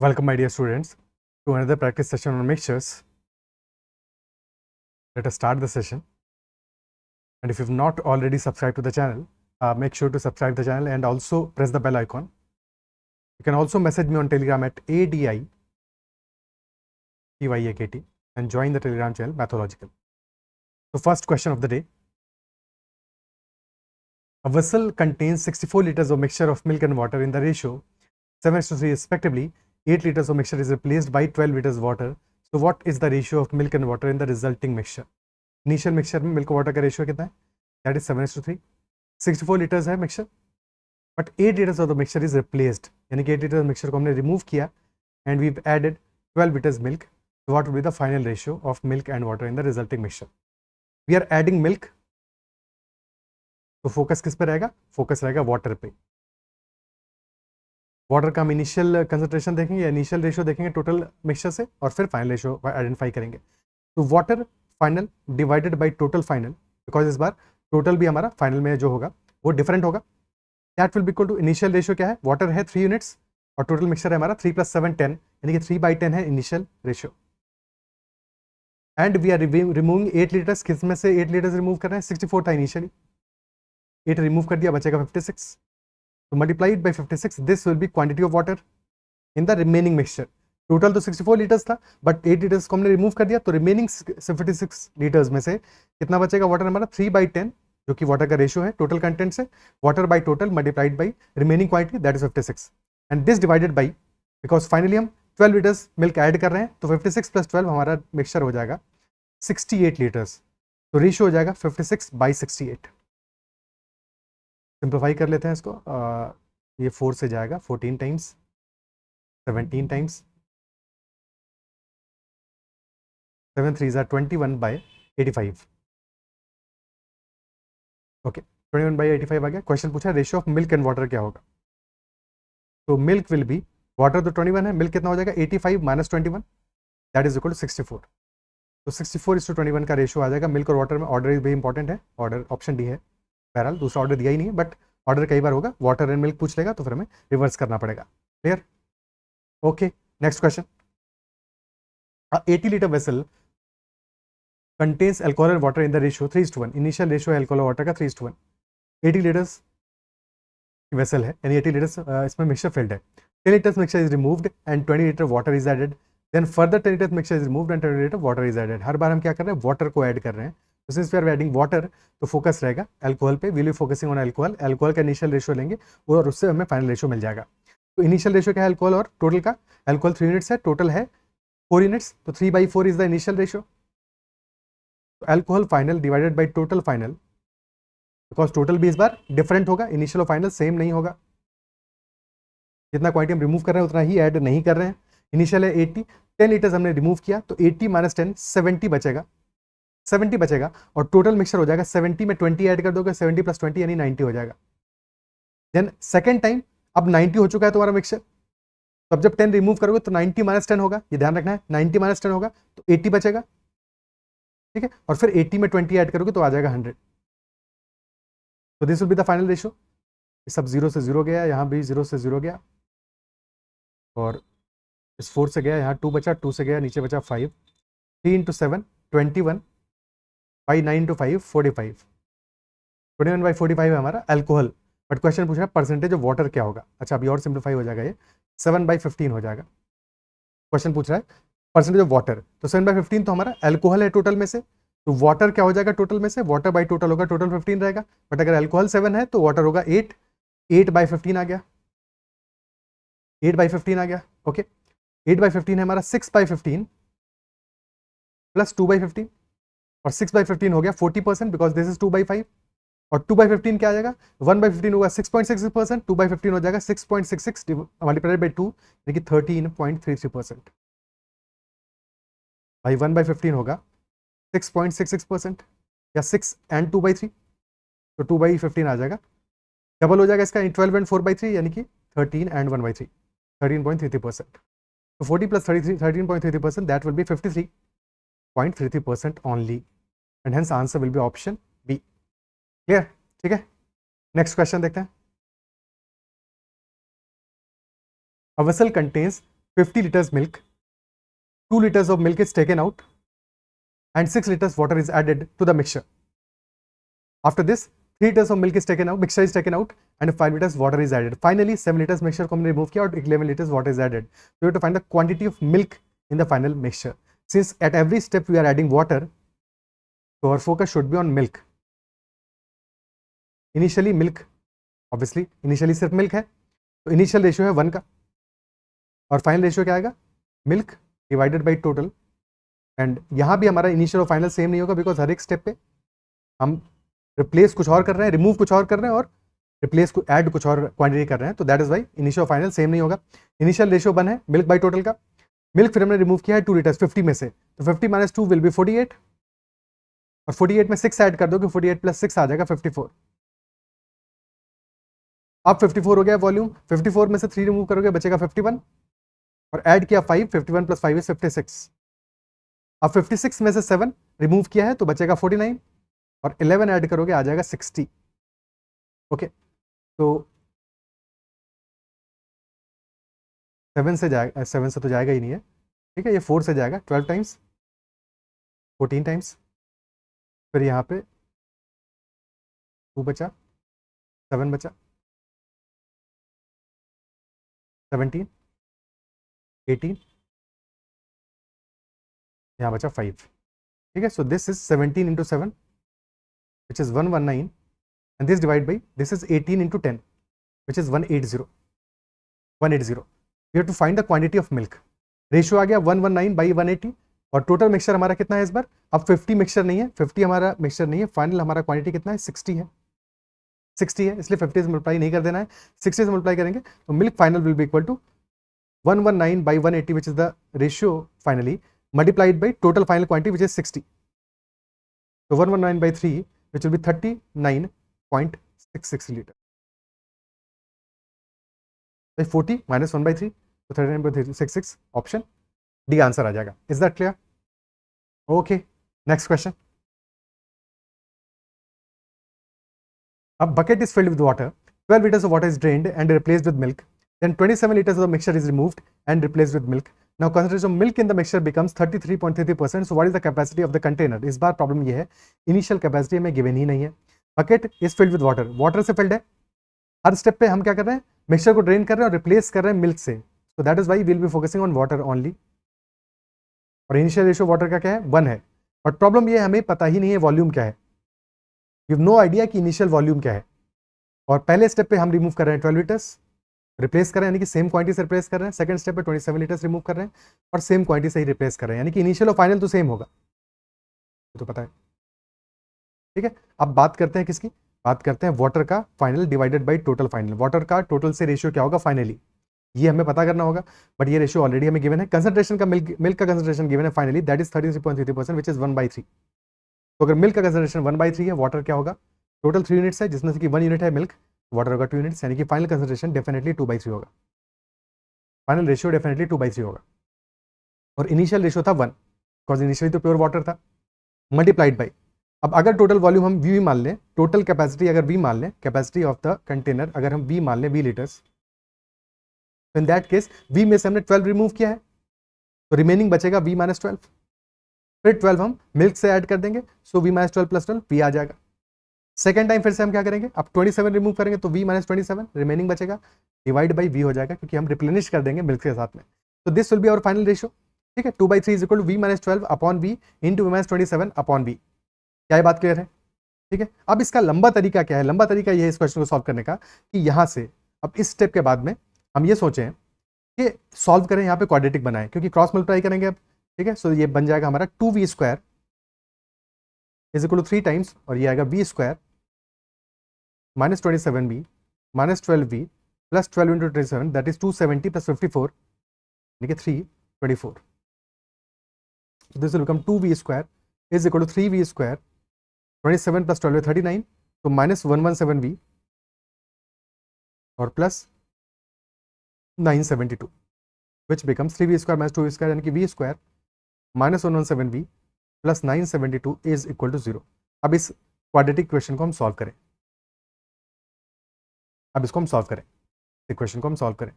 Welcome, my dear students, to another practice session on mixtures. Let us start the session. And if you've not already subscribed to the channel, make sure to subscribe the channel and also press the bell icon. You can also message me on Telegram at ADITYAKT and join the Telegram channel Mathological. So, first question of the day. A vessel contains 64 liters of mixture of milk and water in the ratio 7:3 respectively. 8 liters of mixture is replaced by 12 liters water. So what is the ratio of milk and water in the resulting mixture? Initial mixture में milk water का ratio कितना है? That is 7:3. 64 liters है mixture, but 8 liters of the mixture is replaced. यानी कि 8 liters mixture को हमने remove किया and we've added 12 liters milk. So what will be the final ratio of milk and water in the resulting mixture? We are adding milk. तो focus किस पे रहेगा? Focus रहेगा वाटर पे. वाटर का हम इनिशियल कंसंट्रेशन देखेंगे, इनिशियल रेशियो देखेंगे टोटल मिक्सचर से, और फिर फाइनल रेशियो आइडेंटिफाई करेंगे. तो water final divided by total final, because इस बार टोटल भी हमारा फाइनल में जो होगा वो डिफरेंट होगा. That will be equal to initial ratio क्या है? वाटर है 3 यूनिट्स और टोटल मिक्सचर है हमारा 3 + 7 10, यानी कि 3/10 है initial ratio. And we are removing 8 litres. किस में से 8 लीटर्स रिमूव कर रहे हैं? 64 था इनिशियली, 8 रिमूव कर दिया, बचेगा 56. तो multiplied by 56, this will B quantity of water in the remaining mixture. Total तो 64 लीटर्स था, बट 8 लीटर्स को हमने रिमूव कर दिया, तो रिमेनिंग 56 लीटर्स में से कितना बचेगा वाटर हमारा? 3/10, जो कि वाटर का रेशियो है टोटल कंटेंट से. Water by total multiplied by remaining quantity, that is 56, and this divided by, because finally हम 12 लीटर्स मिल्क ऐड कर रहे हैं, तो 56 + 12 हमारा मिक्सचर हो जाएगा 68 लीटर्स. तो रेशियो हो जाएगा 56/68. सिंप्लीफाई कर लेते हैं इसको. ये 4 से जाएगा 14 times, 17 times, 7 3s are 21/85. Okay, 21/85 आ गया. क्वेश्चन पूछा ratio of milk and water क्या होगा. तो मिल्क विल बी, वाटर तो 21 है, मिल्क कितना हो जाएगा? 85 - 21, दैट इज इक्वल टू 64. तो 64:21 का रेशियो आ जाएगा. मिल्क और वाटर में ऑर्डर इज वेरी इंपॉर्टेंट है. ऑर्डर ऑप्शन डी है. बहरहाल दूसरा ऑर्डर दिया ही नहीं है, बट ऑर्डर कई बार होगा. वाटर एंड मिल्क पूछ लेगा तो फिर हमें रिवर्स करना पड़ेगा. Clear? Okay, next question. 80 liter vessel contains alcohol and water in the ratio 3:1. Initial ratio है alcohol और वाटर का 3:1. 80 लीटर्स वेसल है, यानी 80 लीटर्स इसमें मिक्सचर फिल्ड है. 10 liters mixture is removed and 20 liter water is added. Then further 10 liters mixture is removed and 20 liter water is added. हर बार हम क्या कर रहे हैं? वाटर को ऐड कर रहे हैं. तो since we are adding water, तो फोकस रहेगा अल्कोहल पे. Will be focusing on alcohol. Alcohol का इनिशियल रेशियो लेंगे और उससे हमें फाइनल रेशियो मिल जाएगा. तो इनिशियल रेशियो क्या है अल्कोहल और टोटल का? अल्कोहल 3 यूनिट्स है, टोटल है 4 यूनिट्स, तो 3/4 is the initial ratio. Alcohol final divided by total final, because total भी इस बार डिफरेंट होगा, इनिशियल और फाइनल सेम नहीं होगा. जितना क्वांटिटी हम रिमूव कर रहे हैं उतना ही ऐड नहीं कर रहे हैं. इनिशियल है 80, 10 लीटर्स हमने रिमूव किया, तो 80 - 10 70 बचेगा. 70 बचेगा और टोटल मिक्सचर हो जाएगा 70 में 20 ऐड कर दोगे, 70 + 20 यानी 90 हो जाएगा. देन सेकेंड टाइम अब 90 हो चुका है तुम्हारा मिक्सचर, तो अब जब 10 रिमूव करोगे तो 90 - 10 होगा. ये ध्यान रखना है, 90 - 10 होगा तो 80 बचेगा. ठीक है, और फिर 80 में 20 ऐड करोगे तो आ जाएगा 100. तो this will be the final ratio. सब 0 से 0 गया, यहाँ भी 0 से 0 गया, और इस 4 से गया, यहाँ 2 बचा, 2 से गया, नीचे बचा 5. 3 × 7 21 by 9 × 5 45. 21/45 है हमारा अल्कोहल. बट क्वेश्चन पूछ रहा है परसेंटेज ऑफ वाटर क्या होगा. अच्छा, अभी और सिंप्लीफाई हो जाएगा, ये 7/15 हो जाएगा. क्वेश्चन पूछ रहा है परसेंटेज ऑफ वाटर, तो 7/15 तो हमारा अल्कोहल है टोटल में से, तो वाटर क्या हो जाएगा टोटल में से? वाटर बाय टोटल होगा, टोटल 15 रहेगा. बट अगर अल्कोहल 7 है तो वाटर होगा 8. 8/15 आ गया, 8/15 आ गया. ओके, 8/15 है हमारा 6/15 प्लस 2/15, और 6/15 हो गया 40%, बिकॉज दिस इज 2/5. और 2/15 क्या आ जाएगा? 1/15 होगा 6.66%, 2/15 हो जाएगा 6.66 मल्टीप्लाइड बाई 2, यानी कि 13.33%. भाई 1/15 होगा 6.66%, या 6 and 2/3, तो 2/15 आ जाएगा. डबल हो जाएगा इसका 12 and 4/3, यानी कि 13 and 1/3, 13.33%. तो 40 + 33, 13.33%, that will be 53.33% only, and hence answer will be option B. Clear? ठीक है, नेक्स्ट क्वेश्चन देखते हैं. A vessel contains 50 liters milk, 2 liters of milk is taken out and 6 liters water is added to the mixture. After this 3 liters of milk is taken out, mixture is taken out and 5 liters water is added. Finally 7 liters mixture को हमने remove किया और 11 liters water is added. So you have to find the quantity of milk in the final mixture. Since at every step we are adding water, so our focus should be on milk. Initially milk, obviously initially सिर्फ milk है, तो initial ratio है 1 का और final ratio क्या आएगा, milk divided by total. And यहाँ भी हमारा इनिशियल और फाइनल सेम नहीं होगा बिकॉज हर एक स्टेप पे हम रिप्लेस कुछ और कर रहे हैं, रिमूव कुछ और कर रहे हैं और रिप्लेस को ऐड कुछ और क्वांटिटी कर रहे हैं, तो दैट इज वाई इनिशियल और फाइनल सेम नहीं होगा. इनिशियल रेशियो 1 है मिल्क बाई टोटल का. मिल्क फिर हमने रिमूव किया है 2 लीटर्स 50 में से, तो 50 माइनस 2 विल बी 48 और 48 में 6 ऐड कर दो कि 48 प्लस 6 आ जाएगा 54. अब 54 हो गया वॉल्यूम. 54 में से 3 रिमूव करोगे बचेगा 51 और ऐड किया 5, 51 प्लस 5 इज 56. अब 56 में से 7 रिमूव किया है तो बचेगा 49 और 11 ऐड करोगे आ जाएगा 60. ओके, तो 7 से जाएगा, 7 से तो जाएगा ही नहीं है, ठीक है, ये 4 से जाएगा 12 टाइम्स, 14 टाइम्स, फिर यहाँ पे 2 बचा, 7 बचा, 17, 18, यहाँ बचा 5. ठीक है, so this is 17 into 7 which is 119 and this divide by this is 18 into 10 which is 180. We have to find the quantity of milk. Ratio आ गया 119 बाई 180 और टोटल मिक्सचर हमारा कितना है इस बार. अब 50 मिक्सचर नहीं है, 50 हमारा मिक्सचर नहीं है, फाइनल हमारा क्वांटिटी कितना है 60 है. 60 है इसलिए 50 से मल्टीप्लाई नहीं कर देना है, 60 से मल्टीप्लाई करेंगे तो milk final will be equal to 119 by 180 which is the ratio finally multiplied by total final quantity which is 60. So 119 by 3 which will be 39.66 liter. By 40 minus 1 by 3 so 39.66 option D answer आ जाएगा. Is that clear? Okay, next question. A bucket is filled with water. 12 liters of water is drained and replaced with milk. Then 27 liters of the mixture is removed and replaced with milk. Now concentration of milk in the mixture becomes 33.33%. So what is the capacity of the container? इस बार problem ये है, initial capacity हमें given ही नहीं है. Bucket is filled with water, water से field है. हर step पे हम क्या कर रहे हैं, मिक्सचर को ड्रेन कर रहे हैं और रिप्लेस कर रहे हैं मिल्क से. So that is why will be focusing on water only. और इनिशियल रेशियो वाटर का क्या है 1 है. बट प्रॉब्लम ये हमें पता ही नहीं है वॉल्यूम क्या है. यू हैव नो आइडिया कि इनिशियल वॉल्यूम क्या है. और पहले स्टेप पे हम रिमूव कर रहे हैं 12 लीटर्स, रिप्लेस कर रहे हैं यानी कि सेम क्वांटिटी से रिप्लेस कर रहे हैं. सेकंड स्टेप पे 27 लीटर्स रिमूव कर रहे हैं और सेम क्वांटिटी से ही रिप्लेस कर रहे हैं, यानी कि इनिशियल और फाइनल तो सेम होगा, तो पता है. ठीक है, अब बात करते हैं किसकी, बात करते हैं वाटर का final divided by total final. Water का टोटल से रेशियो क्या होगा फाइनली, ये हमें पता करना होगा. बट ये रेशियो ऑलरेडी हमें गिवन है. कंसंट्रेशन का मिल्क का कंसंट्रेशन गिवन है finally, that is 33.33% which is 1/3. तो अगर मिल्क का कंसंट्रेशन 1/3 है, वाटर क्या होगा, टोटल 3 यूनिट्स है जिसमें से कि 1 यूनिट है मिल्क, वाटर होगा 2 यूनिट्स, यानी कि फाइनल कंसंट्रेशन डेफिनेटली 2/3 होगा. फाइनल रेशियो डेफिनेटली 2/3 होगा. और इनिशियल रेशियो था 1 बिकॉज इनिशियली तो प्योर वाटर था, मल्टीप्लाइड बाई. अब अगर टोटल वॉल्यूम हम वी मान लें, टोटल कैपेसिटी अगर वी मान लें, कैपेसिटी ऑफ द कंटेनर अगर हम वी मान लें, वी लीटर्स, तो इन दैट केस वी में से हमने 12 रिमूव किया है तो रिमेनिंग बचेगा वी माइनस 12. फिर 12 हम मिल्क से ऐड कर देंगे, so we minus 12 plus 12 V आ जाएगा. सेकेंड टाइम फिर से हम क्या करेंगे, अब 27 रिमूव करेंगे तो v माइनस 27 रिमेनिंग बचेगा, डिवाइड बाई v हो जाएगा क्योंकि हम रिप्लेनिश कर देंगे मिल्क के साथ में. तो this will be our final ratio. ठीक है, 2/3 is equal to v minus 12 upon v into v minus 27 upon v. क्या ये बात क्लियर है? ठीक है, अब इसका लंबा तरीका क्या है, लंबा तरीका ये है इस क्वेश्चन को सॉल्व करने का कि यहाँ से अब इस स्टेप के बाद में हम ये सोचें कि सॉल्व करें, यहाँ पे क्वाड्रेटिक बनाएं क्योंकि क्रॉस मल्टीप्लाई करेंगे अब. ठीक है, सो ये बन जाएगा हमारा 2v² is equal to 3 times और ये आएगा v² minus 27v minus 12v plus 12 into 27 that is 270 plus 54 यानी कि 324. So this will become 2v² is equal to 3v², 27 plus 12 is 39, so minus 117v और plus 972 which becomes 3v² minus 2v² यानी कि v² minus 117v plus 972 is equal to 0. अब इस quadratic equation को हम solve करें, अब इसको हम सॉल्व करें, इक्वेशन को हम सॉल्व करें.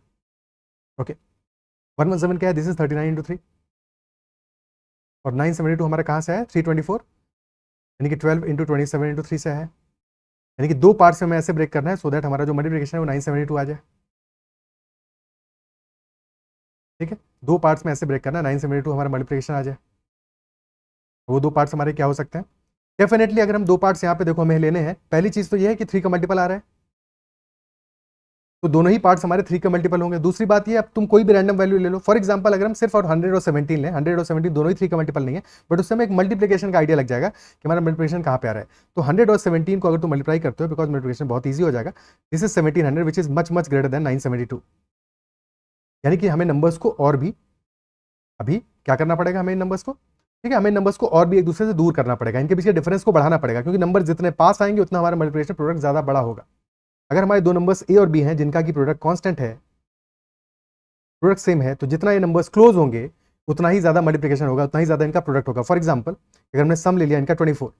ओके, 117 क्या है, दिस इज 39 इंटू 3, और 972 हमारा कहाँ से है, 324, यानी कि 12 इंटू 27 इंटू 3 से है, यानी कि दो पार्ट से हमें ऐसे ब्रेक करना है सो दैट हमारा जो मल्टीप्लिकेशन है वो 972 आ जाए। ठीक है, दो पार्ट्स में ऐसे ब्रेक करना है, 972 हमारा मल्टीप्लिकेशन आ जाए। वो दो पार्ट्स हमारे क्या हो सकते हैं, डेफिनेटली अगर हम दो पार्ट्स यहाँ पे देखो हमें लेने हैं, पहली चीज तो ये है कि 3 का मल्टीपल आ रहा है, तो दोनों ही पार्ट्स हमारे 3 का मल्टीपल होंगे। दूसरी बात ये, अब तुम कोई भी रैंडम वैल्यू ले लो, फॉर एग्जांपल अगर हम सिर्फ और 100 और 17 लें, 100 और 17 दोनों ही 3 का मल्टीपल नहीं है, बट उससे हमें एक मल्टीप्लिकेशन का आइडिया लग जाएगा कि हमारा मल्टीप्लिकेशन कहाँ पे आ रहा है। तो 100 और 17 को अगर तुम मल्टीप्लाई करते हो, बिकॉज मल्टीप्लिकेशन बहुत ईजी हो जाएगा, this is 1700 which is much much greater than 972, यानी कि हमें नंबर्स को और भी अभी क्या करना पड़ेगा, हमें इन नंबर्स को, ठीक है, हमें नंबर्स को और भी एक दूसरे से दूर करना पड़ेगा, इनके बीच के डिफरेंस को बढ़ाना पड़ेगा, क्योंकि नंबर जितने पास आएंगे उतना हमारा मल्टीप्लिकेशन प्रोडक्ट ज्यादा बड़ा होगा। अगर हमारे दो नंबर्स ए और बी हैं जिनका की प्रोडक्ट कांस्टेंट है, प्रोडक्ट सेम है, तो जितना ये नंबर्स क्लोज होंगे उतना ही ज्यादा मल्टीप्लिकेशन होगा, उतना ही ज्यादा इनका प्रोडक्ट होगा। फॉर एग्जांपल अगर हमने सम ले लिया इनका 24,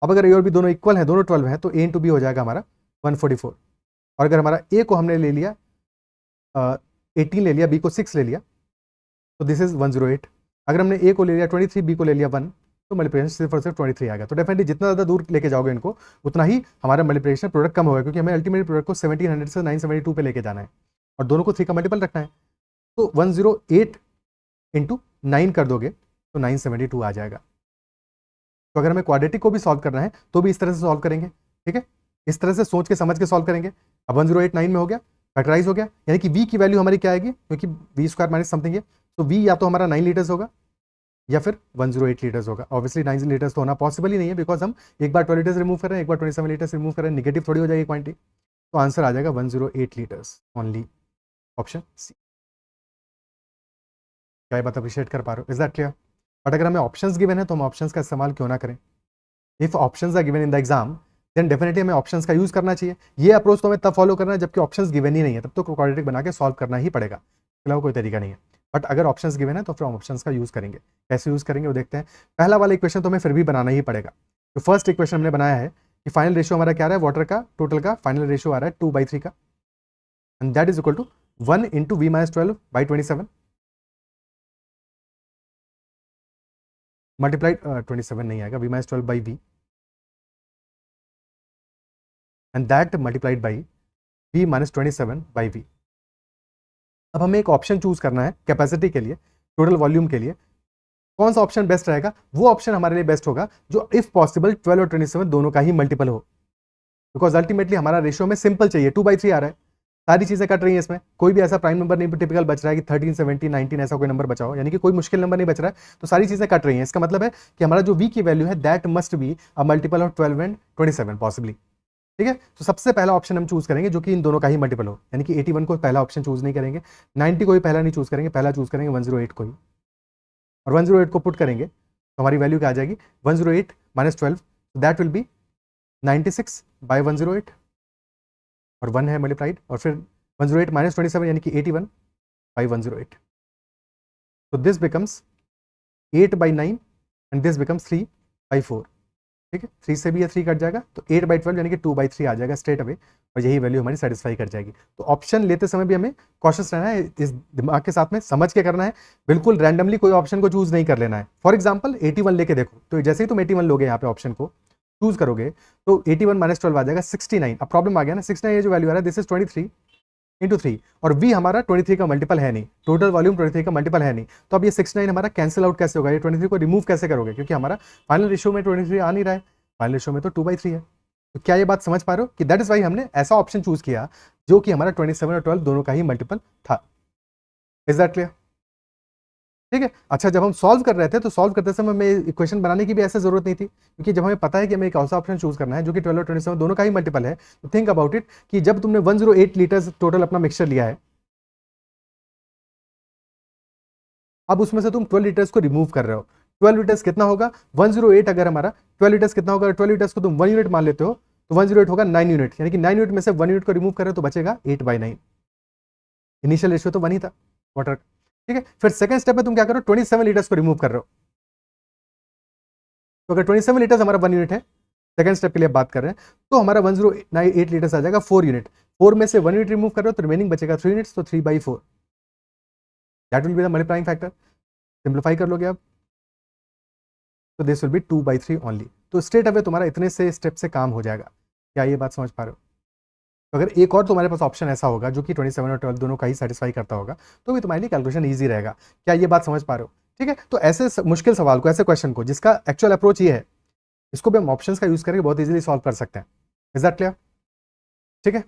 अब अगर ए और बी दोनों इक्वल हैं, दोनों 12 हैं, तो ए इंटू बी हो जाएगा हमारा 144, और अगर हमारा ए को हमने ले लिया 18 ले लिया, बी को 6 ले लिया, तो दिस इज 108। अगर हमने ए को ले लिया 23, बी को ले लिया 1, तो मल्टीप्लिकेशन सिर्फ और सिर्फ 23 आ गया। तो डेफिनेटली जितना ज़्यादा दूर लेके जाओगे इनको, उतना ही हमारा मल्टीप्लिकेशन प्रोडक्ट कम होगा, क्योंकि हमें अल्टीमेट प्रोडक्ट को 1700 से 972 पे लेके जाना है और दोनों को 3 का मल्टीपल रखना है। तो 108 इंटू 9 कर दोगे तो 972 आ जाएगा। तो अगर हमें क्वाड्रेटिक को भी सॉल्व करना है तो भी इस तरह से सॉल्व करेंगे, ठीक है, इस तरह से सोच के समझ के सॉल्व करेंगे। अब 1089 में हो गया, फैक्टराइज हो गया, यानी कि v की वैल्यू हमारी क्या आएगी, क्योंकि वी स्क्वायर माइनस समथिंग है, तो v या तो हमारा 9 लीटर्स होगा या फिर 108 लीटर्स होगा। ऑब्वियसली 9 लीटर्स तो होना पॉसिबल ही नहीं है, बिकॉज हम एक बार 12 लीटर्स रिमूव कर रहे हैं, एक बार 27 लीटर्स रिमूव कर रहे हैं, निगेटिव थोड़ी हो जाएगी क्वांटिटी। तो आंसर आ जाएगा 108 लीटर्स ओनली, ऑप्शन सी। क्या ये बात अप्रिशिएट कर पा रहे हो, इज दैट क्लियर? बट अगर हमें ऑप्शंस गिवन है तो हम ऑप्शंस का इस्तेमाल क्यों ना करें? If options are given in the exam then definitely हमें ऑप्शंस का यूज करना चाहिए। ये अप्रोच तो हमें तब फॉलो करना है जबकि ऑप्शंस गिवन ही नहीं है, तब तो क्वाड्रेटिक बना के सॉल्व करना ही पड़ेगा, अलावा कोई तरीका नहीं है। बट अगर ऑप्शंस गिवन है तो फिर हम ऑप्शंस का यूज करेंगे। कैसे यूज करेंगे वो देखते हैं। पहला वाला इक्वेशन तो हमें फिर भी बनाना ही पड़ेगा। तो फर्स्ट इक्वेशन हमने बनाया है कि फाइनल रेशियो हमारा क्या आ रहा है, वाटर का टोटल का फाइनल रेशियो आ रहा है 2/3 का, and that is equal to 1 into v minus 12/27 multiplied 27 नहीं आएगा, v minus 12/v and that multiplied by v minus 27/v। अब हमें एक ऑप्शन चूज करना है कैपेसिटी के लिए, टोटल वॉल्यूम के लिए। कौन सा ऑप्शन बेस्ट रहेगा? वो ऑप्शन हमारे लिए बेस्ट होगा जो इफ पॉसिबल 12 और 27 दोनों का ही मल्टीपल हो, बिकॉज अल्टीमेटली हमारा रेशियो में सिंपल चाहिए, 2/3 आ रहा है, सारी चीजें कट रही हैं इसमें, कोई भी ऐसा प्राइम नंबर नहीं टिपिकल बच रहा है कि 13, 17, 19 ऐसा कोई नंबर बचा हो, यानी कि कोई मुश्किल नंबर नहीं बच रहा है, तो सारी चीजें कट रही हैं। इसका मतलब है कि हमारा जो v की वैल्यू है that must be a multiple of 12 and 27 possibly. ठीक है, तो सबसे पहला ऑप्शन हम चूज करेंगे जो कि इन दोनों का ही मल्टीपल हो, यानी कि 81 को पहला ऑप्शन चूज नहीं करेंगे, 90 को भी पहला नहीं चूज करेंगे, पहला चूज करेंगे 108 को ही, और 108 को पुट करेंगे तो हमारी वैल्यू क्या आ जाएगी, 108 माइनस 12, दैट विल बी 96/108, और 1 है मल्टीप्लाइड, और फिर 108 माइनस 27 यानी कि 81/108। तो this becomes 8/9 and this becomes 3/4। ठीक है, 3 से भी ये 3 कट जाएगा, तो 8/12 यानी कि 2/3 आ जाएगा स्ट्रेट अवे, और यही वैल्यू हमारी सेटिस्फाई कर जाएगी। तो ऑप्शन लेते समय भी हमें कॉशियस रहना है, इस दिमाग के साथ में समझ के करना है, बिल्कुल रैंडमली कोई ऑप्शन को चूज नहीं कर लेना है। फॉर एग्जाम्पल 81 लेके देखो, तो जैसे ही तुम 81 लोगे यहाँ पे ऑप्शन को चूज करोगे तो 81 माइनस 12 आ जाएगा 69। अब प्रॉब्लम आ गया ना, 69 ये जो वैल्यू आ रहा है दिस इज 23 इंटू 3, और v हमारा 23 का मल्टीपल है नहीं, टोटल वॉल्यूम 23 का मल्टीपल है नहीं, तो अब ये 69 हमारा कैंसिल आउट कैसे होगा, ये 23 को रिमूव कैसे करोगे, क्योंकि हमारा फाइनल रेशियो में 23 आ नहीं रहा है, फाइनल रेशियो में तो 2/3 है। तो क्या ये बात समझ पा रहे हो कि दैट इज वाई हमने ऐसा ऑप्शन चूज किया जो कि हमारा 27 और 12 दोनों का ही मल्टीपल था। Is that clear? ठीक है, अच्छा, जब हम सॉल्व कर रहे थे तो सॉल्व करते समय हमें इक्वेशन बनाने की भी ऐसे जरूरत नहीं थी, क्योंकि जब हमें पता है कि हमें एक ऐसा ऑप्शन चूज करना है जो कि 12 और 27 दोनों का ही मल्टीपल है, तो थिंक अबाउट इट कि जब तुमने 108 लीटर्स टोटल अपना मिक्सचर लिया है, अब उसमें से तुम 12 लीटर्स को रिमूव कर रहे हो, 12 लीटर्स कितना होगा 108, अगर हमारा 12 लीटर्स कितना होगा, 12 लीटर्स को तुम 1 यूनिट मान लेते हो तो 108 होगा 9 यूनिट, यानी कि 9 यूनिट में से 1 यूनिट को रिमूव कर रहे हो तो बचेगा 8/9। इनिशियल रेशियो तो 1 ही था वाटर। ठीक है, फिर सेकंड स्टेप में तुम क्या करो, 27 लीटर्स को रिमूव कर रहे हो, तो अगर 27 लीटर्स हमारा 1 यूनिट है, सेकंड स्टेप के लिए बात कर रहे हैं, तो हमारा 108 लीटर्स आ जाएगा 4 यूनिट, 4 में से 1 यूनिट रिमूव कर रहे हो तो रिमेनिंग बचेगा 3 यूनिट्स, तो 3/4। That will be the multiplying factor. Simplify कर लोगे अब, तो दिस विल बी 2/3 ओनली। तो स्ट्रेट अवे तुम्हारा इतने से स्टेप से काम हो जाएगा। क्या ये बात समझ पा रहे हो? तो अगर एक और तुम्हारे पास ऑप्शन ऐसा होगा जो कि 27 और 12 दोनों का ही सेटिस्फाई करता होगा, तो भी तुम्हारे लिए कैलकुलेशन ईजी रहेगा। क्या ये बात समझ पा रहे हो? ठीक है, तो ऐसे मुश्किल सवाल को, ऐसे क्वेश्चन को जिसका एक्चुअल अप्रोच ये है, इसको भी हम ऑप्शंस का यूज करके बहुत इजीली सॉल्व कर सकते हैं। Is that clear? ठीक है,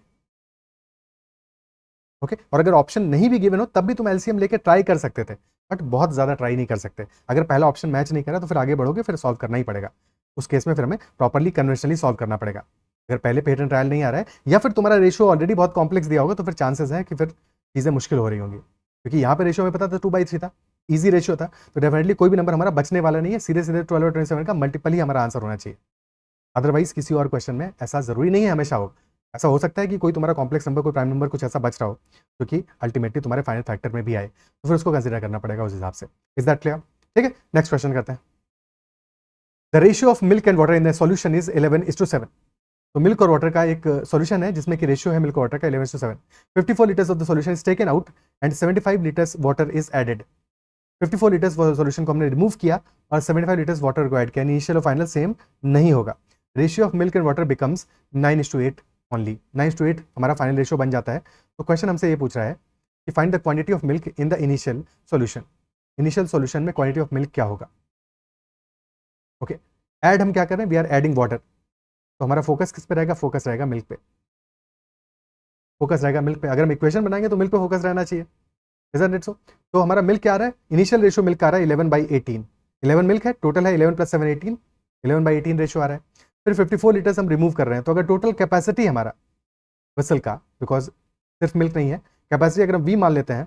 ओके। और अगर ऑप्शन नहीं भी गिवन हो तब भी तुम एलसीएम लेके ट्राई कर सकते थे, बट बहुत ज्यादा ट्राई नहीं कर सकते। अगर पहला ऑप्शन मैच नहीं करा तो फिर आगे बढ़ोगे, फिर सॉल्व करना ही पड़ेगा। उस केस में फिर हमें प्रॉपरली कन्वेंशनली सॉल्व करना पड़ेगा। अगर पहले पेटेंट ट्रायल नहीं आ रहा है या फिर तुम्हारा रेशियो ऑलरेडी बहुत कॉम्प्लेक्स दिया होगा, तो फिर चांसेस है कि फिर चीजें मुश्किल हो रही होंगी, क्योंकि यहाँ पे रेशियो में पता था 2/3 था, ईजी रेशियो था। तो डेफिनेटली कोई भी नंबर हमारा बचने वाला नहीं है, सीधे सीधे 12 और 27 का मल्टीपल ही हमारा आंसर होना चाहिए। अदरवाइज किसी और क्वेश्चन में ऐसा जरूरी नहीं है हमेशा हो। ऐसा हो सकता है कि कोई तुम्हारा कॉम्प्लेक्स नंबर, कोई प्राइम नंबर कुछ ऐसा बच रहा हो जो कि अल्टीमेटली तुम्हारे फाइनल फैक्टर में भी आए, तो फिर उसको कंसिडर करना पड़ेगा उस हिसाब से। Is that clear? ठीक है, नेक्स्ट क्वेश्चन करते हैं। The ratio of milk and water in the solution is 11:7। तो मिल्क और वाटर का एक सॉल्यूशन है जिसमें कि रेशियो है मिल्क और वाटर का 11:7। 54 litres of the solution is taken out and 75 litres water is added. 54 litres solution को हमने रिमूव किया और 75 लीटर्स वाटर को ऐड किया। इनिशियल और फाइनल सेम नहीं होगा। Ratio of milk and water becomes 9:8 only. 9:8 हमारा फाइनल रेशियो बन जाता है। तो क्वेश्चन हमसे ये पूछ रहा है कि find the quantity of milk in the initial solution. Initial solution में क्वांटिटी ऑफ मिल्क क्या होगा? ओके, ऐड हम क्या कर रहे हैं? We are adding water. तो हमारा फोकस किस पे रहेगा? फोकस रहेगा मिल्क पे। फोकस रहेगा मिल्क पे। अगर हम इक्वेशन बनाएंगे तो मिल्क पे फोकस रहना चाहिए। इजंट इट सो? तो हमारा मिल्क क्या आ रहा है? इनिशियल रेशियो मिल्क आ रहा है 11/18। 11 मिल्क है, टोटल है 11 + 7 18। 11/18 रेशियो आ रहा है। फिर 54 लीटर्स हम रिमूव कर रहे हैं। तो अगर टोटल कैपेसिटी हमारा वेसल का, बिकॉज सिर्फ मिल्क नहीं है, कैपेसिटी अगर हम वी मान लेते हैं,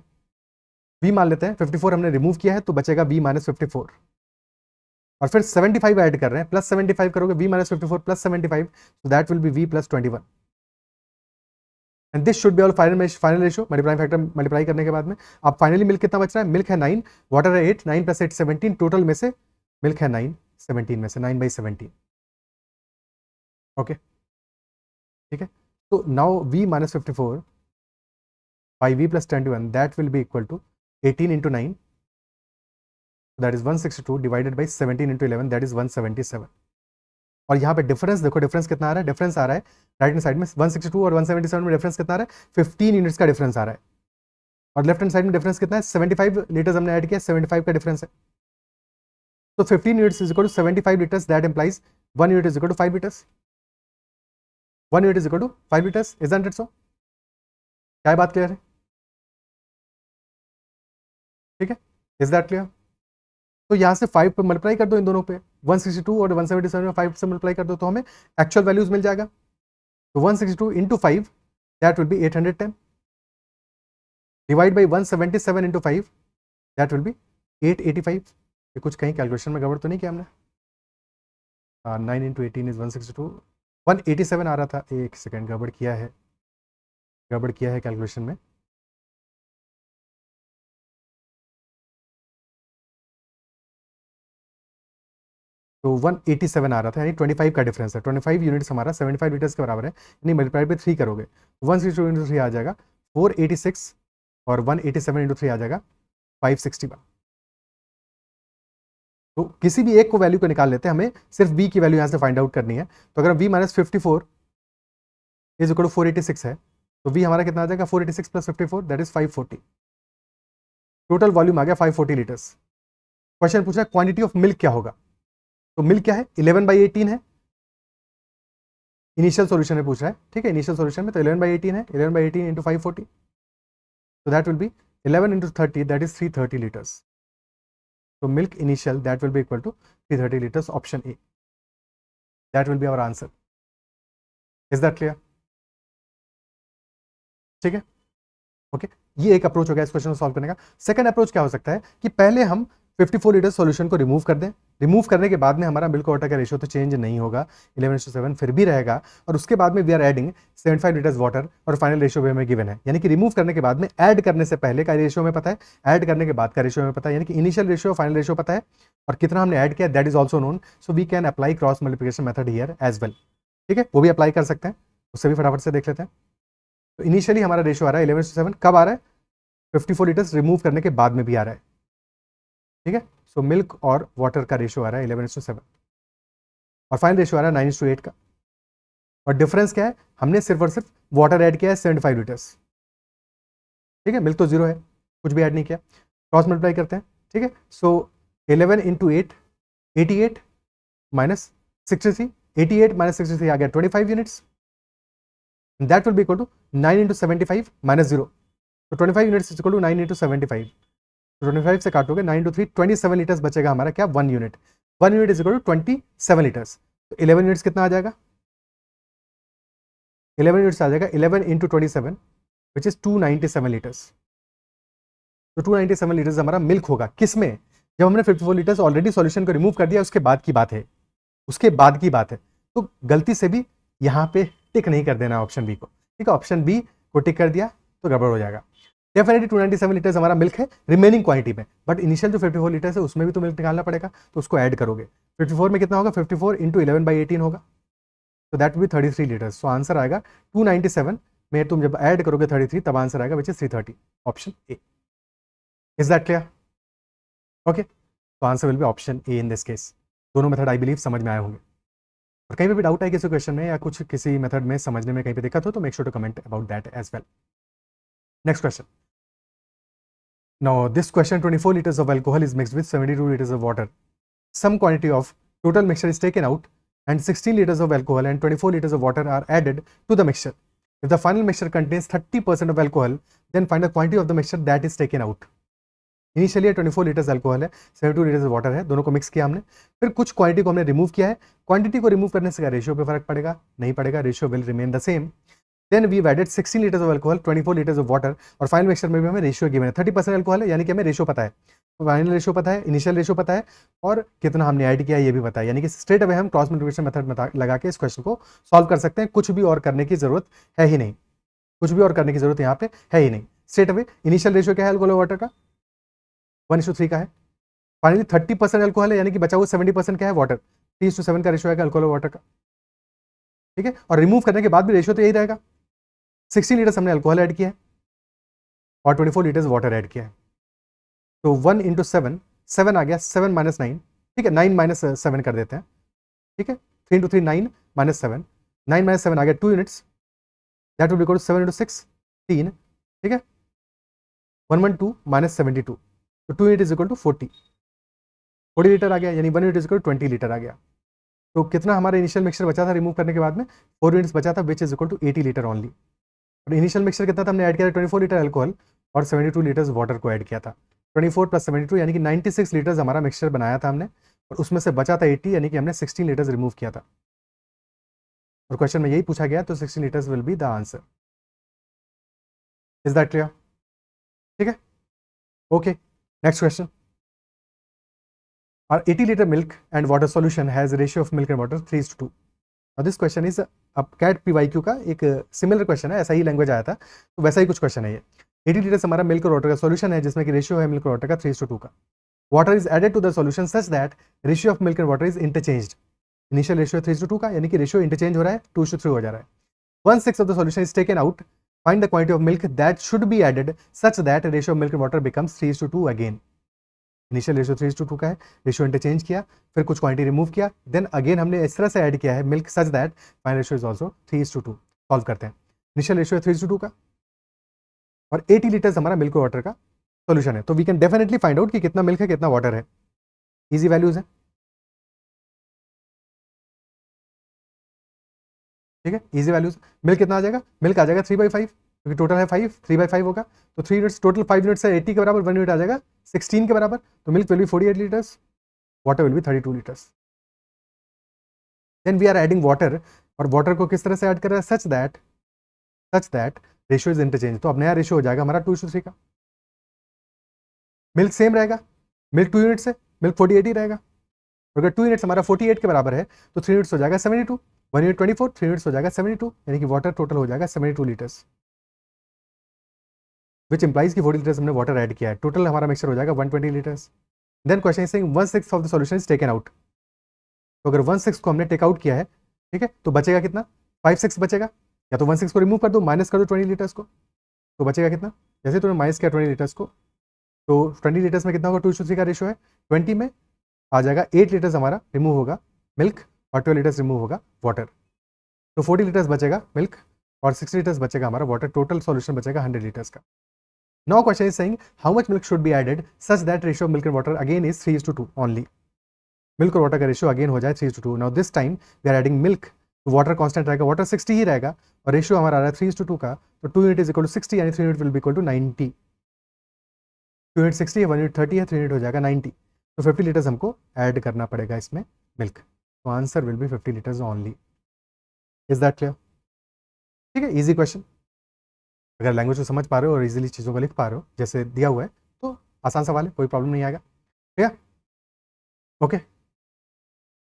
54 हमने रिमूव किया है तो बचेगा v - 54। और फिर 75 ऐड कर रहे हैं, प्लस 75 करोगे, v - 54 plus 75, so that will be v + 21 and this should be our final ratio multiplying factor multiply करने के बाद में। अब फाइनली मिल्क कितना बच रहा है? मिल्क है 9, वाटर है 8, 9 + 8 17, टोटल में से मिल्क है 9, 17 में से 9/17। ओके, ठीक है। तो now v - 54 by v + 21 that will be equal to 18 × 9, that is 162 divided by 17 × 11, that is 177। और यहाँ पे डिफरेंस देखो, डिफरेंस कितना आ रहा है? डिफरेंस आ रहा है राइट हैंड साइड में 162 और 177 में डिफरेंस कितना आ रहा है? 15 यूनिट्स का डिफरेंस आ रहा है। और लेफ्ट हैंड साइड में डिफरेंस कितना है? 75 लीटर्स हमने ऐड किया, 75 का डिफरेंस है। तो 15 units is equal to 75 litres, that implies 1 unit is equal to 5 litres. 1 unit is equal to 5 litres. Isn't it so? क्या बात क्लियर है? ठीक है, इज दैट क्लियर? तो यहाँ से 5 पे मल्टीप्लाई कर दो इन दोनों पे, 162 और 177 में 5 से मल्टीप्लाई कर दो तो हमें एक्चुअल वैल्यूज मिल जाएगा। तो 162 × 5 that will B 810 divide by 177 × 5 that will B 885। ये कुछ कहीं कैलकुलेशन में गड़बड़ तो नहीं किया हमने? 9 × 18 इज 162, 187 आ रहा था। एक सेकेंड, गड़बड़ किया है कैलकुलेशन में। तो 187 आ रहा था, यानी 25 का डिफरेंस है। 25 यूनिट्स हमारा 75 लीटर्स के बराबर है, यानी मल्टीप्लाई पे 3 करोगे 162 × 3 आ जाएगा 486 और 187 × 3 आ जाएगा 561। तो किसी भी एक को वैल्यू को निकाल लेते हैं, हमें सिर्फ b की वैल्यू यहाँ से फाइंड आउट करनी है। तो अगर v - 54 इज इक्वल टू 486 है, तो v हमारा कितना आ जाएगा? 486 + 54 दैट इज 540। टोटल वॉल्यूम आ गया 540 लीटर्स। क्वेश्चन पूछा क्वांटिटी ऑफ मिल्क क्या होगा? तो मिल्क क्या है? 11/18 है। इनिशियल सॉल्यूशन में पूछ रहा है, ठीक है। इनिशियल सॉल्यूशन में तो 11/18 है, 11/18 × 540, तो that will be 11 × 30, that is 330 litres. तो milk initial that will be equal to 330 litres, option A, that will be our answer. Is that clear? ठीक है, ओके। ये एक अप्रोच हो गया इस क्वेश्चन को सॉल्व करने का। सेकंड अप्रोच क्या हो सकता है कि पहले हम 54 लीटर सॉल्यूशन को रिमूव कर दें। रिमूव करने के बाद में हमारा मिल्क वाटर का रेशियो तो चेंज नहीं होगा, 11:7 फिर भी रहेगा। और उसके बाद में we are adding 75 litres water और फाइनल रेशियो भी हमें गिवन है। यानी कि रिमूव करने के बाद में ऐड करने से पहले का रेशियो में पता है, ऐड करने के बाद का रेशियो में पता है, यानी कि इनिशियल रेशियो फाइनल रेशियो पता है और कितना हमने ऐड किया that is also known. So we can apply cross multiplication method here as well. ठीक है, वो भी अप्लाई कर सकते हैं, उससे भी फटाफट से देख लेते हैं। तो इनिशियली हमारा रेशियो आ रहा है 11:7, कब आ रहा है? 54 लीटर्स रिमूव करने के बाद में भी आ रहा है, ठीक है। सो मिल्क और वाटर का रेशियो आ रहा है 11:7 और फाइनल रेशियो आ रहा है 9:8 का। और डिफरेंस क्या है, हमने सिर्फ और सिर्फ वाटर ऐड किया है 75 लीटर्स, ठीक है। मिल्क तो जीरो है, कुछ भी ऐड नहीं किया। क्रॉस मल्टीप्लाई करते हैं, ठीक है। सो 11 इंटू 8 88 माइनस 63, 88 माइनस 63 आ गया 25 units, that will be equal to 9 into 75 minus 0। तो 25 यूनिट्स इक्वल टू 9 इंटू 75, तो 25 से काटोगे 9 इंटू 3 27 लीटर्स बचेगा हमारा क्या, 1 unit. 1 unit is equal to 27 litres. तो 11 यूनिट्स कितना आ जाएगा, 11 यूनिट्स आ जाएगा 11 इंटू 27 विच इज 297 लीटर्स। तो 297 लीटर्स हमारा मिल्क होगा, किस में, जब हमने 54 लीटर्स ऑलरेडी सॉल्यूशन को रिमूव कर दिया, उसके बाद की बात है, उसके बाद की बात है। तो गलती से भी यहाँ पे टिक नहीं कर देना ऑप्शन बी को, ठीक है। ऑप्शन बी को टिक कर दिया तो गड़बड़ हो जाएगा। डेफिनेटली 297 लीटर्स हमारा मिल्क है रिमेनिंग क्वांटिटी में, बट इनिशियल जो 54 लीटर्स है उसमें भी तो मिल्क निकालना पड़ेगा, तो उसको ऐड करोगे। 54 में कितना होगा, 54 इंटू 11/18 होगा, तो that will B 33 litres. So answer आएगा 297 में तुम जब ऐड करोगे 33 तब आंसर आएगा which is 330, option A. Is that clear? Okay, तो answer will be option A in this case. दोनों मेथड आई बिलीव समझ में आए होंगे। और कहीं पे भी डाउट है किसी क्वेश्चन में या कुछ किसी मेथड में समझने में कहीं पे दिक्कत हो तो make sure to comment about that as well. Next question. Now this question, 24 liters of alcohol is mixed with 72 liters of water. Some quantity of total mixture is taken out and 16 liters of alcohol and 24 liters of water are added to the mixture. If the final mixture contains 30% of alcohol, then find the quantity of the mixture that is taken out. Initially 24 litres alcohol है, 72 litres water है, दोनों को mix किया हमने, फिर कुछ quantity को हमने रिमूव किया है। क्वांटिटी को रिमूव करने से क्या रेशियो पे फर्क पड़ेगा, नहीं पड़ेगा, ratio will remain the same. Then we added 16 litres of alcohol, 24 litres of water, और फाइनल मिक्सचर में भी हमें रेशियो गिवन है। 30% अल्कोहल है, यानी कि हमें रेशियो पता है, फाइनल रेशियो पता है, इनिशियल रेशियो पता है, और कितना हमने ऐड किया है ये भी पता है। यानी कि स्ट्रेट अवे हम क्रॉस मल्टीप्लिकेशन मेथड लगा के इस क्वेश्चन को सॉल्व कर सकते हैं। कुछ भी और करने की जरूरत है ही नहीं, कुछ भी और करने की जरूरत यहाँ पे है ही नहीं। स्ट्रेट अवे इनिशियल रेशियो क्या है अल्कोहल वाटर का, 1:3 का है। फाइनली 30% अल्कोहल है, यानी कि बचा हुआ 70% क्या है, वाटर, 3:7 का रेशियो है अल्कोहल वाटर का, ठीक है। और रिमूव करने के बाद भी रेशियो तो यही रहेगा। 16 लीटर्स हमने अल्कोहल ऐड किया है और 24 लीटर्स वाटर ऐड किया है। तो 1 इंटू 7, 7 आ गया, 7 माइनस 9, ठीक है, 9 माइनस 7 कर देते हैं, ठीक है। 3 इंटू 3 9 माइनस 7, 9 माइनस 7 आ गया 2 units, that will be equal to 7 into 6 3, ठीक है। 112 माइनस 72, तो 2 unit is equal to 40 litre आ गया, यानी 1 unit is equal to 20 litre आ गया। तो कितना हमारा इनिशियल मिक्सचर बचा था रिमूव करने के बाद में, 4 यूनिट्स बचा था, which is equal to 80 litre only. और इनिशियल मिक्सचर कितना था, हमने ऐड किया था 24 लीटर अल्कोहल और 72 लीटर्स वाटर को ऐड किया था। 24 प्लस 72 यानी कि 96 लीटर्स हमारा मिक्सचर बनाया था हमने, और उसमें से बचा था 80, यानी कि हमने 16 लीटर्स रिमूव किया था। और क्वेश्चन में यही पूछा गया, तो 16 litres will be the answer. Is that clear? ठीक है, okay. Next question. Our 80 liter milk and water solution has a ratio of milk and water 3:2. Now this question is अब कैट PYQ का एक सिमिलर क्वेश्चन है, ऐसा ही language आया था, तो वैसा ही कुछ क्वेश्चन है ये। 80 लीटर्स हमारा मिल्क और वाटर का सॉल्यूशन है, जिसमें कि रेशियो है मिल्क और वाटर का 3:2 का। Water is added to the solution such that ratio of milk and water is interchanged. Initial ratio 3:2 का, यानी कि रेशियो इंटरचेंज हो रहा है, 2:3 हो जा रहा है। 1/6 of the solution is taken out, find the quantity of milk that should be added such that ratio of milk and water becomes 3:2 again. Initial ratio 3:2 का है, रेशियो इंटरचेंज किया, फिर कुछ क्वांटिटी रिमूव किया, देन अगेन हमने इस तरह से ऐड किया है milk such that final ratio is also 3:2। Solve करते हैं। इनिशियल रेशियो 3:2 का और 80 लीटर्स हमारा मिल्क और वाटर का सॉल्यूशन है, तो we can definitely find out कि कितना मिल्क है कितना वाटर है। इजी वैल्यूज है, ठीक है, इजी वैल्यूज। मिल्क कितना आ जाएगा, मिल्क आ जाएगा 3/5, क्योंकि टोटल है 5, 3/5 होगा, तो 3 यूनिट्स टोटल 5 यूनिट्स है 80 के बराबर, 1 यूनिट आ जाएगा 16 के बराबर, तो milk will be 48 litres, water will be 32 litres. Then we are adding water, और वाटर को किस तरह से ऐड कर रहा है, such that ratio is interchange, तो अब नया रेशियो हो जाएगा हमारा 2:3 का। मिल्क सेम रहेगा, मिल्क 2 यूनिट्स है, मिल्क 48 ही रहेगा। अगर 2 यूनिट्स हमारा 48 के बराबर है तो 3 यूनिट्स हो जाएगा 72, 1 यूनिट 24, 3 यूनिट्स हो जाएगा 72, यानी कि वाटर टोटल हो जाएगा 72 लीटर्स, विच इंप्लाइज कि 40 लीटर्स हमने वाटर ऐड किया है। टोटल हमारा मिक्सचर हो जाएगा 120 litres. Then question is saying 1/6 of the solution is taken out, तो अगर 1/6 को हमने टेक आउट किया है, ठीक है, तो बचेगा कितना, 5/6 बचेगा। या तो 1/6 को रिमूव कर दो, माइनस कर दो 20 लीटर्स को, तो बचेगा कितना, जैसे तुमने माइनस किया 20 लीटर्स को, तो 20 लीटर्स में कितना होगा, 2:3 का रेशो है, 20 में आ जाएगा 8 लीटर्स हमारा रिमूव होगा मिल्क और 12 लीटर्स रिमूव होगा वाटर, तो 40 लीटर्स बचेगा मिल्क और 60 लीटर्स बचेगा हमारा वाटर, टोटल सॉल्यूशन बचेगा 100 लीटर्स का। Now question is saying how much milk should be added such that ratio of milk and water again is 3:2 only. Milk और water का रेशियो अगेन हो जाए 3:2। Now this time we are adding milk, water constant रहेगा, water 60 ही रहेगा और ratio हमारा आ रहा है 3:2 का, तो 2 यूनिट इज इक्वल टू 60 यानी 3 unit will be equal to 90। 2 unit 60 है, 1 यूनिट 30 है, 3 यूनिट हो जाएगा 90, तो 50 लीटर्स हमको ऐड करना पड़ेगा इसमें मिल्क, तो answer will B 50 litres only. Is that clear? ठीक है, इजी क्वेश्चन। अगर लैंग्वेज को समझ पा रहे हो और इजीली चीज़ों को लिख पा रहे हो जैसे दिया हुआ है तो आसान सवाल है, कोई प्रॉब्लम नहीं आएगा। ठीक है, okay.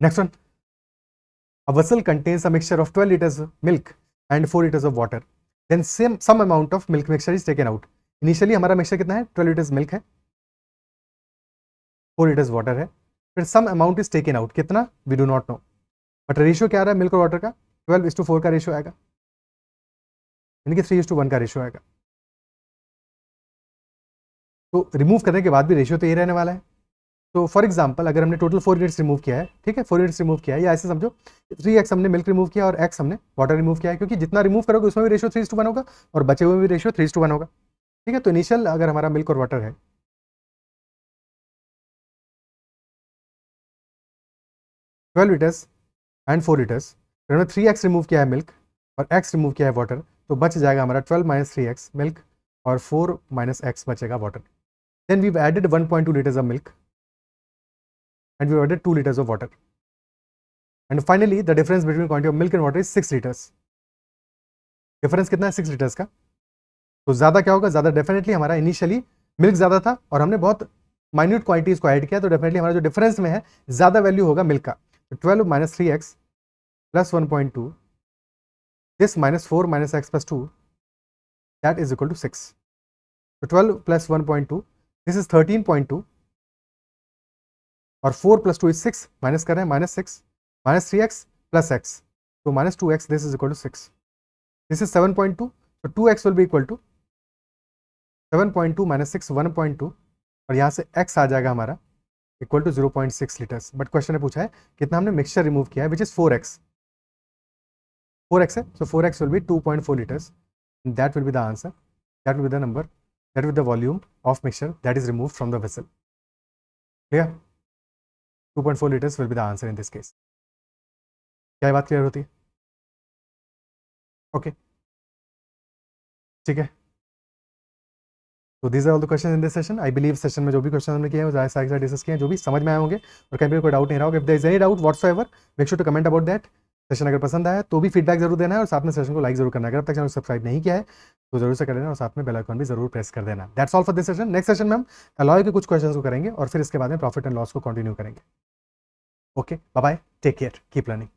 Next one, a vessel contains a mixture of 12 liters milk and 4 liters of water, then some amount of milk mixture is taken out। Initially हमारा मिक्सचर कितना है, 12 liters मिल्क है, 4 liters वाटर है, फिर some amount is taken out, कितना we do not know, but ratio क्या आ रहा है मिल्क और वाटर का, 12:4 का रेशियो आएगा, यानी कि 3:1 का रेशियो आएगा। तो रिमूव करने के बाद भी रेशियो तो ये रहने वाला है। तो फॉर एग्जाम्पल अगर हमने टोटल 4 यूनिट्स रिमूव किया है, ठीक है, 4 यूनिट्स रिमूव किया है, या ऐसे समझो 3x हमने मिल्क रिमूव किया और x हमने वाटर रिमूव किया है, क्योंकि जितना रिमूव करोगे उसमें भी रेशियो 3:1 होगा और बचे हुए भी रेशियो 3:1 होगा। ठीक है, तो इनिशियल अगर हमारा मिल्क और वाटर है 12 लीटर्स एंड 4 लीटर्स, फिर हमने 3x रिमूव किया है मिल्क और x रिमूव किया है वाटर, तो बच जाएगा हमारा 12 माइनस 3x मिल्क और 4 माइनस x बचेगा water. Then we added 1.2 litres of milk and we added 2 liters of water, and finally the difference between quantity of milk and water is 6 liters। Difference कितना है, 6 litres का। तो ज़्यादा क्या होगा, ज़्यादा डेफिनेटली हमारा इनिशियली मिल्क ज़्यादा था और हमने बहुत माइन्यूट क्वांटिटीज़ को ऐड किया, तो डेफिनेटली हमारा जो डिफरेंस में है ज़्यादा वैल्यू होगा मिल्क का। तो 12 minus 3x plus 1.2 this minus 4 minus x plus 2 that is equal to 6। तो 12 प्लस 1.2 दिस इज 13.2 और 4 प्लस 2 इज 6, माइनस कर रहे हैं minus 6 minus 3x plus x, तो minus 2x this is equal to 6, this is 7.2, तो 2x will be equal to 7.2 minus 6 1.2 और यहाँ से x आ जाएगा हमारा equal to 0.6 litres. But question ने पूछा है कितना हमने मिक्सचर रिमूव किया है, विच इज 4x है, सो 4x will be 2.4 litres, that will be the answer, that will be the number, that will be the volume of mixture that is remove from the vessel. Clear? 2.4 liters will be the answer in this case। क्या बात clear होती है? Okay, ठीक है। तो these are all the question in this session. I believe session में जो भी क्वेश्चन हमने किए हैं वो सारे डिस्कस किए हैं, जो भी समझ में आए होंगे और कहीं भी कोई डाउट नहीं रहा होगा। If there is any doubt whatsoever make sure to comment about that. Session अगर पसंद आया तो भी फीडबैक जरूर देना है और साथ में सेशन को लाइक जरूर करना है। अगर अब तक चैनल को सब्सक्राइब नहीं किया है तो जरूर से कर देना और साथ में बेल आइकन भी जरूर प्रेस कर देना। That's all for this session. Next session में हम अलॉय के कुछ क्वेश्चन को करेंगे और फिर इसके बाद में प्रॉफिट एंड लॉस को कंटिन्यू करेंगे। Okay, bye bye, take care, keep learning.